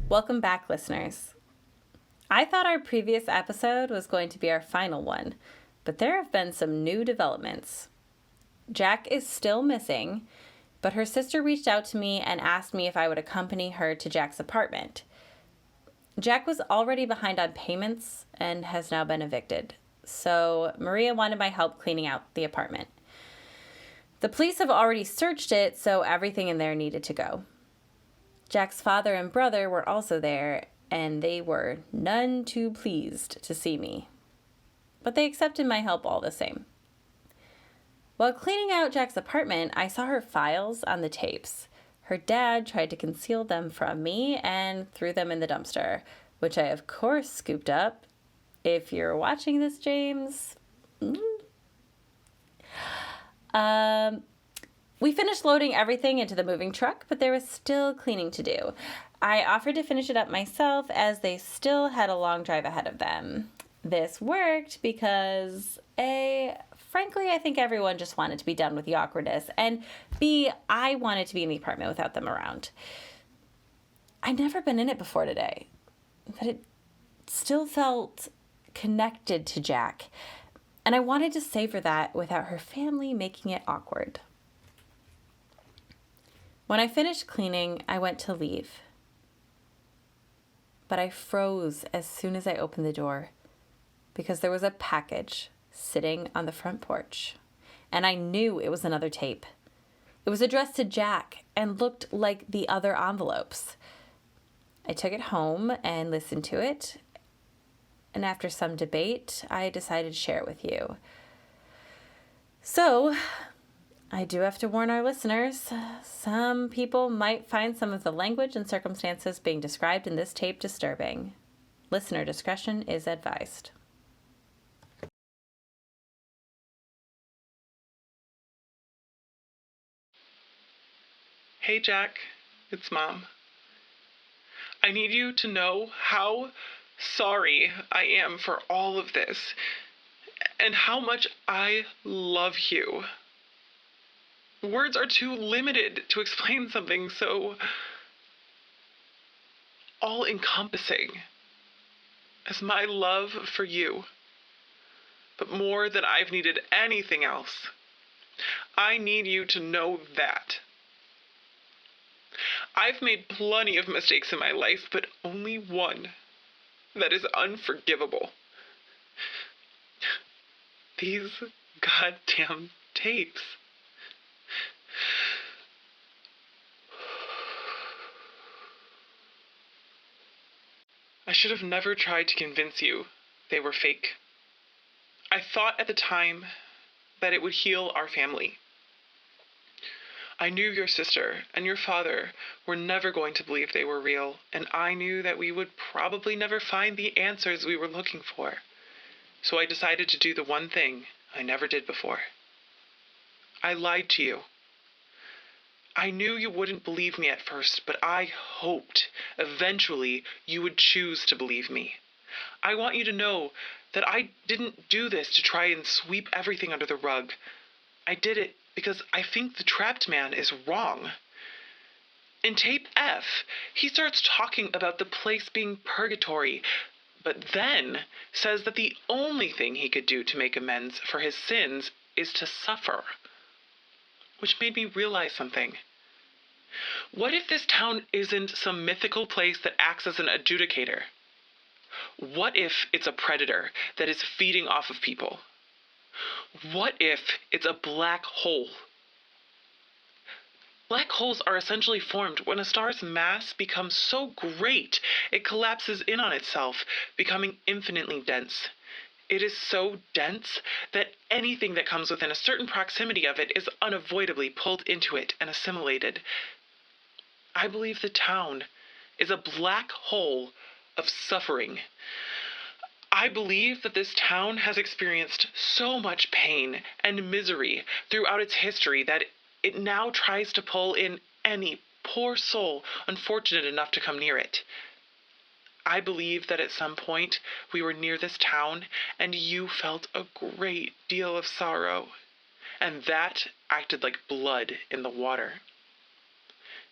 Welcome back, listeners. I thought our previous episode was going to be our final one, but there have been some new developments. Jack is still missing, but her sister reached out to me and asked me if I would accompany her to Jack's apartment. Jack was already behind on payments and has now been evicted, so Maria wanted my help cleaning out the apartment. The police have already searched it, so everything in there needed to go. Jack's father and brother were also there, and they were none too pleased to see me. But they accepted my help all the same. While cleaning out Jack's apartment, I saw her files on the tapes. Her dad tried to conceal them from me and threw them in the dumpster, which I of course scooped up. If you're watching this, James... We finished loading everything into the moving truck, but there was still cleaning to do. I offered to finish it up myself as they still had a long drive ahead of them. This worked because A, frankly, I think everyone just wanted to be done with the awkwardness, and B, I wanted to be in the apartment without them around. I'd never been in it before today, but it still felt connected to Jack, and I wanted to savor that without her family making it awkward. When I finished cleaning, I went to leave. But I froze as soon as I opened the door because there was a package sitting on the front porch, and I knew it was another tape. It was addressed to Jack and looked like the other envelopes. I took it home and listened to it, and after some debate, I decided to share it with you. So, I do have to warn our listeners, some people might find some of the language and circumstances being described in this tape disturbing. Listener discretion is advised. Hey Jack, it's Mom. I need you to know how sorry I am for all of this and how much I love you. Words are too limited to explain something so all-encompassing as my love for you. But more than I've needed anything else, I need you to know that. I've made plenty of mistakes in my life, but only one that is unforgivable. These goddamn tapes. I should have never tried to convince you they were fake. I thought at the time that it would heal our family. I knew your sister and your father were never going to believe they were real, and I knew that we would probably never find the answers we were looking for. So I decided to do the one thing I never did before. I lied to you. I knew you wouldn't believe me at first, but I hoped eventually you would choose to believe me. I want you to know that I didn't do this to try and sweep everything under the rug. I did it because I think the trapped man is wrong. In tape F, he starts talking about the place being purgatory, but then says that the only thing he could do to make amends for his sins is to suffer. Which made me realize something. What if this town isn't some mythical place that acts as an adjudicator? What if it's a predator that is feeding off of people? What if it's a black hole? Black holes are essentially formed when a star's mass becomes so great it collapses in on itself, becoming infinitely dense. It is so dense that anything that comes within a certain proximity of it is unavoidably pulled into it and assimilated. I believe the town is a black hole of suffering. I believe that this town has experienced so much pain and misery throughout its history that it now tries to pull in any poor soul unfortunate enough to come near it. I believe that at some point we were near this town and you felt a great deal of sorrow, and that acted like blood in the water.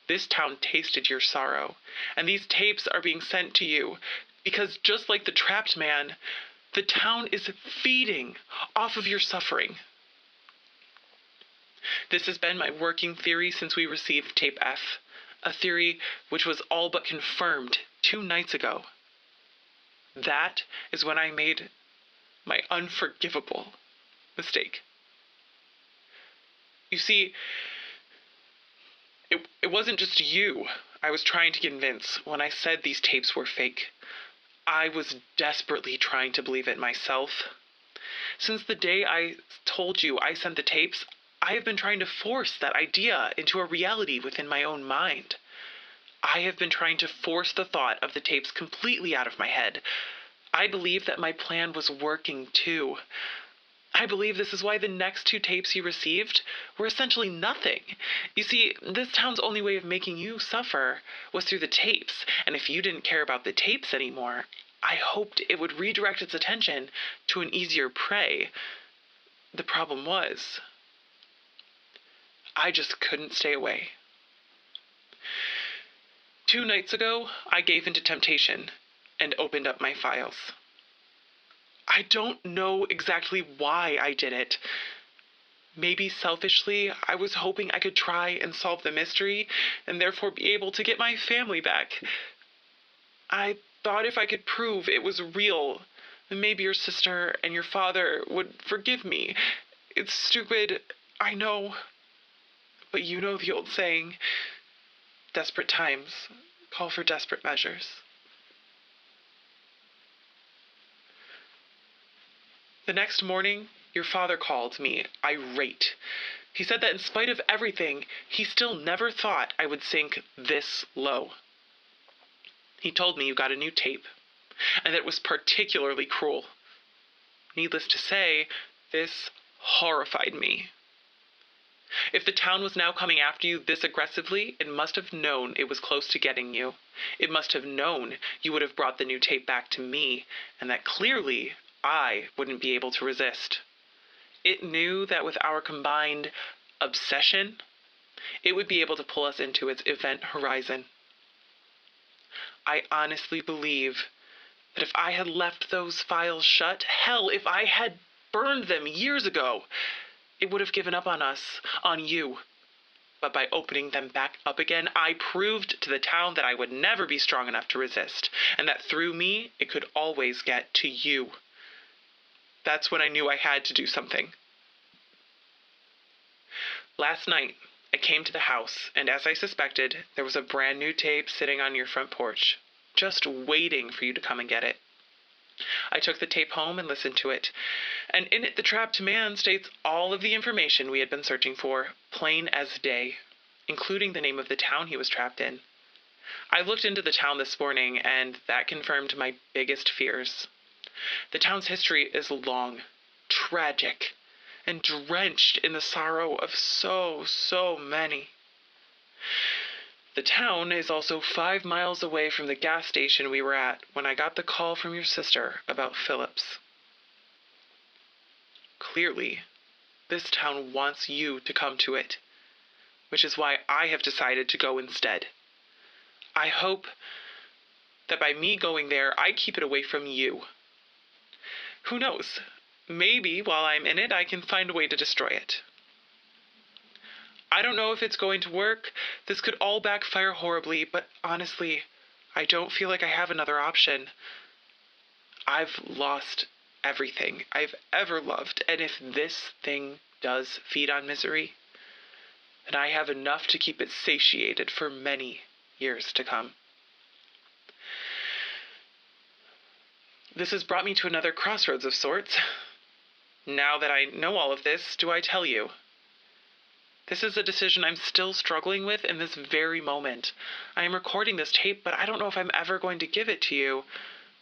This town tasted your sorrow, and these tapes are being sent to you because, just like the trapped man, the town is feeding off of your suffering. This has been my working theory since we received Tape F, a theory which was all but confirmed 2 nights ago. That is when I made my unforgivable mistake. You see, it wasn't just you I was trying to convince when I said these tapes were fake. I was desperately trying to believe it myself. Since the day I told you I sent the tapes, I have been trying to force that idea into a reality within my own mind. I have been trying to force the thought of the tapes completely out of my head. I believe that my plan was working too. I believe this is why the next 2 tapes you received were essentially nothing. You see, this town's only way of making you suffer was through the tapes, and if you didn't care about the tapes anymore, I hoped it would redirect its attention to an easier prey. The problem was, I just couldn't stay away. 2 nights ago, I gave into temptation and opened up my files. I don't know exactly why I did it. Maybe selfishly, I was hoping I could try and solve the mystery and therefore be able to get my family back. I thought if I could prove it was real, then maybe your sister and your father would forgive me. It's stupid, I know. But you know the old saying, desperate times call for desperate measures. The next morning, your father called me, irate. He said that in spite of everything, he still never thought I would sink this low. He told me you got a new tape, and that it was particularly cruel. Needless to say, this horrified me. If the town was now coming after you this aggressively, it must have known it was close to getting you. It must have known you would have brought the new tape back to me, and that clearly I wouldn't be able to resist. It knew that with our combined obsession, it would be able to pull us into its event horizon. I honestly believe that if I had left those files shut, hell, if I had burned them years ago, it would have given up on us, on you. But by opening them back up again, I proved to the town that I would never be strong enough to resist, and that through me, it could always get to you. That's when I knew I had to do something. Last night, I came to the house, and as I suspected, there was a brand new tape sitting on your front porch, just waiting for you to come and get it. I took the tape home and listened to it, and in it the trapped man states all of the information we had been searching for, plain as day, including the name of the town he was trapped in. I looked into the town this morning, and that confirmed my biggest fears. The town's history is long, tragic, and drenched in the sorrow of so many. The town is also 5 miles away from the gas station we were at when I got the call from your sister about Phillips. Clearly, this town wants you to come to it, which is why I have decided to go instead. I hope that by me going there, I keep it away from you. Who knows? Maybe while I'm in it, I can find a way to destroy it. I don't know if it's going to work. This could all backfire horribly, but honestly, I don't feel like I have another option. I've lost everything I've ever loved, and if this thing does feed on misery, then I have enough to keep it satiated for many years to come. This has brought me to another crossroads of sorts. Now that I know all of this, do I tell you? This is a decision I'm still struggling with in this very moment. I am recording this tape, but I don't know if I'm ever going to give it to you.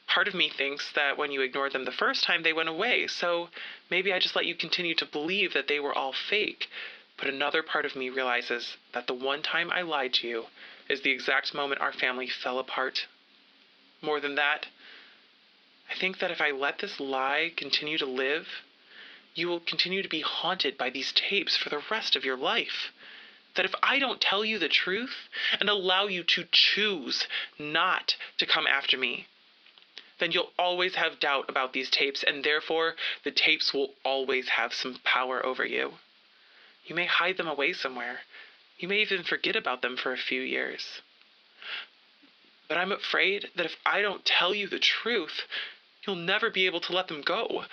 Part of me thinks that when you ignored them the first time, they went away, so maybe I just let you continue to believe that they were all fake. But another part of me realizes that the one time I lied to you is the exact moment our family fell apart. More than that, I think that if I let this lie continue to live, you will continue to be haunted by these tapes for the rest of your life. that if I don't tell you the truth and allow you to choose not to come after me, then you'll always have doubt about these tapes, and therefore the tapes will always have some power over you. You may hide them away somewhere. You may even forget about them for a few years. But I'm afraid that if I don't tell you the truth, you'll never be able to let them go.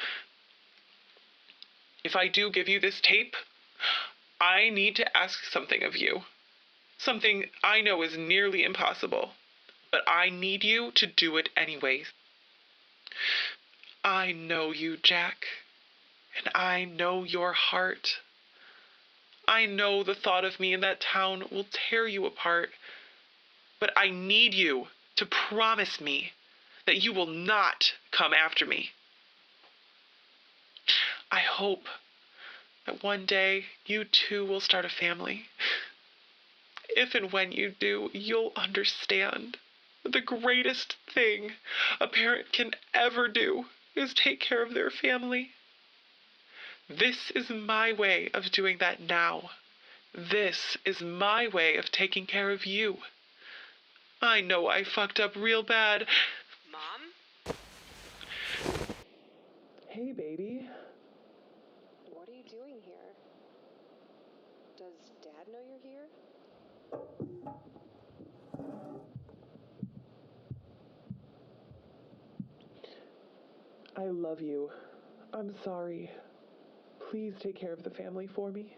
If I do give you this tape, I need to ask something of you. Something I know is nearly impossible, but I need you to do it anyways. I know you, Jack, and I know your heart. I know the thought of me in that town will tear you apart, but I need you to promise me that you will not come after me. I hope that one day you too will start a family. If and when you do, you'll understand that the greatest thing a parent can ever do is take care of their family. This is my way of doing that now. This is my way of taking care of you. I know I fucked up real bad. Mom? Hey, baby. What are you doing here? Does Dad know you're here? I love you. I'm sorry. Please take care of the family for me.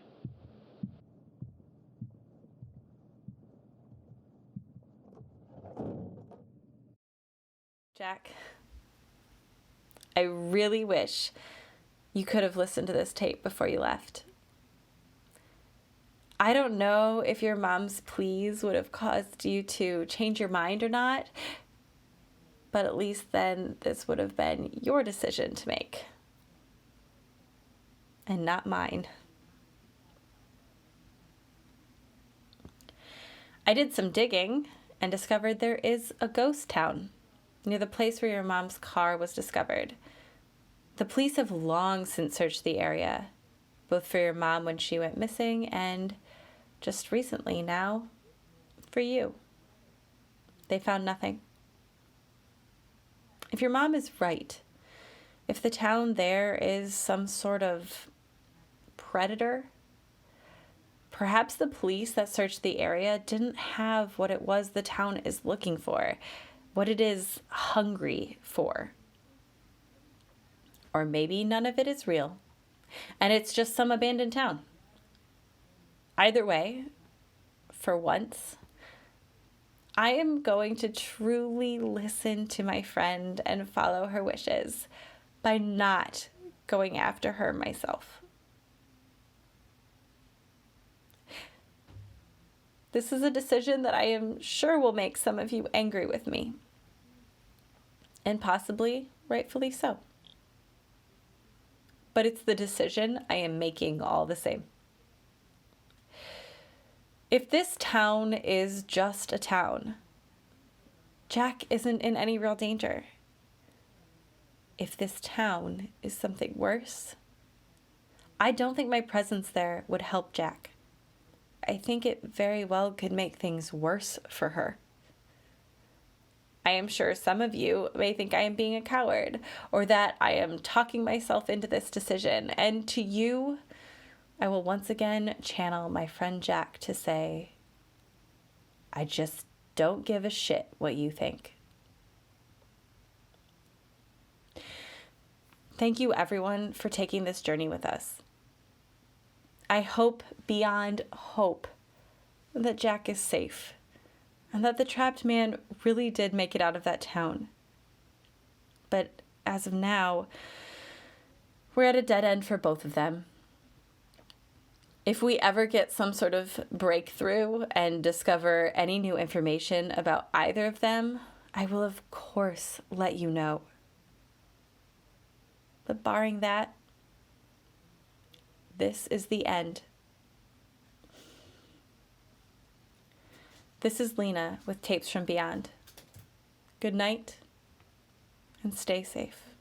Jack, I really wish you could have listened to this tape before you left. I don't know if your mom's pleas would have caused you to change your mind or not, but at least then this would have been your decision to make, and not mine. I did some digging and discovered there is a ghost town near the place where your mom's car was discovered. The police have long since searched the area, both for your mom when she went missing and just recently now for you. They found nothing. If your mom is right, if the town there is some sort of predator, perhaps the police that searched the area didn't have what it was the town is looking for, what it is hungry for. Or maybe none of it is real, and it's just some abandoned town. Either way, for once, I am going to truly listen to my friend and follow her wishes by not going after her myself. This is a decision that I am sure will make some of you angry with me, and possibly rightfully so. But it's the decision I am making all the same. If this town is just a town, Jack isn't in any real danger. If this town is something worse, I don't think my presence there would help Jack. I think it very well could make things worse for her. I am sure some of you may think I am being a coward or that I am talking myself into this decision. And to you, I will once again channel my friend Jack to say, I just don't give a shit what you think. Thank you, everyone, for taking this journey with us. I hope beyond hope that Jack is safe and that the trapped man really did make it out of that town. But as of now, we're at a dead end for both of them. If we ever get some sort of breakthrough and discover any new information about either of them, I will of course let you know. But barring that, this is the end. This is Lena with Tapes from Beyond. Good night and stay safe.